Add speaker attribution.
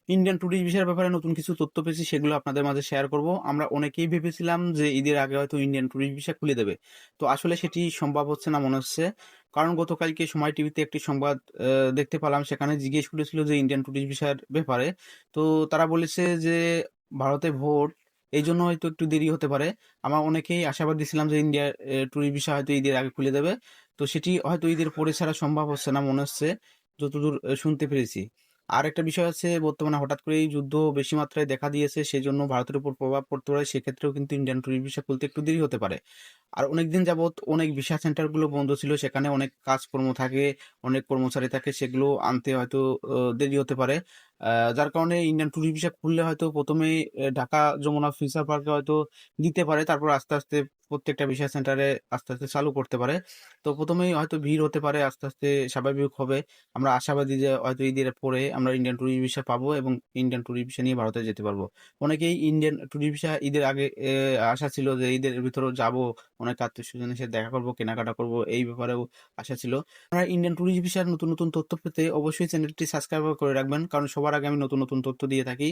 Speaker 1: Indian tourist ভিসার ব্যাপারে নতুন কিছু তথ্য পেয়েছি, সেগুলো আপনাদের মাঝে শেয়ার করব। আমরা অনেকেই ভেবেছিলাম যে ঈদের আগে হয়তো ইন্ডিয়ান ট্যুরিস্ট ভিসা খুলে দেবে। তো আসলে সেটি সম্ভব হচ্ছে না মনে হচ্ছে। কারণ গতকালকে সময় টিভিতে একটি সংবাদ দেখতে পেলাম, সেখানে জিজ্ঞেস করেছিল যে ইন্ডিয়ান ট্যুরিস্ট ভিসার ব্যাপারে। তো তারা বলেছে যে ভারতে ভোট, এইজন্য হয়তো একটু দেরি হতে পারে। আমরা অনেকেই আশাবাদী ছিলাম যে ইন্ডিয়ার ট্যুরিস্ট ভিসা হয়তো ঈদের আগে খুলে দেবে। তো সেটি হয়তো ঈদের পরে ছাড়া সম্ভব হচ্ছে না মনে হচ্ছে, যতদূর শুনতে পেরেছি। আর একটা বিষয় আছে, বর্তমানে হঠাৎ করেই যুদ্ধ বেশি মাত্রায় দেখা দিয়েছে, সেজন্য ভারতের উপর প্রভাব পড়তে পারে। সেক্ষেত্রেও কিন্তু ইন্ডিয়ান ট্যুরিস্ট ভিসা খুলতে একটু দেরি হতে পারে। আর অনেকদিন যাবৎ অনেক ভিসা সেন্টারগুলো বন্ধ ছিল, সেখানে অনেক কাজকর্ম থাকে, অনেক কর্মচারী থাকে, সেগুলো আনতে হয়তো দেরি হতে পারে। যার কারণে ইন্ডিয়ান ট্যুরিস্ট ভিসা খুললে হয়তো প্রথমেই ঢাকা যমুনা ফিউচার পার্কে হয়তো দিতে পারে, তারপর আস্তে আস্তে প্রত্যেকটা ভিসা সেন্টারে আস্তে আস্তে চালু করতে পারে। তো প্রথমেই হয়তো ভিড় হতে পারে, আস্তে আস্তে স্বাভাবিক হবে। আমরা আশাবাদী যে হয়তো ঈদের পরে আমরা ইন্ডিয়ান ট্যুরিস্ট ভিসা পাবো এবং ইন্ডিয়ান ট্যুরিস্ট ভিসা নিয়ে ভারতে যেতে পারবো। অনেকেই ইন্ডিয়ান ট্যুরিস্ট ভিসা ঈদের আগে আশা ছিল যে ঈদের ভিতরেও যাবো, অনেক আত্মীয়-স্বজনের সাথে দেখা করব, কেনাকাটা করব, এই ব্যাপারেও আশা ছিল। আপনারা ইন্ডিয়ান ট্যুরিস্ট ভিসার নতুন নতুন তথ্য পেতে অবশ্যই চ্যানেলটি সাবস্ক্রাইব করে রাখবেন, কারণ সবার আগে আমি নতুন নতুন তথ্য দিয়ে থাকি।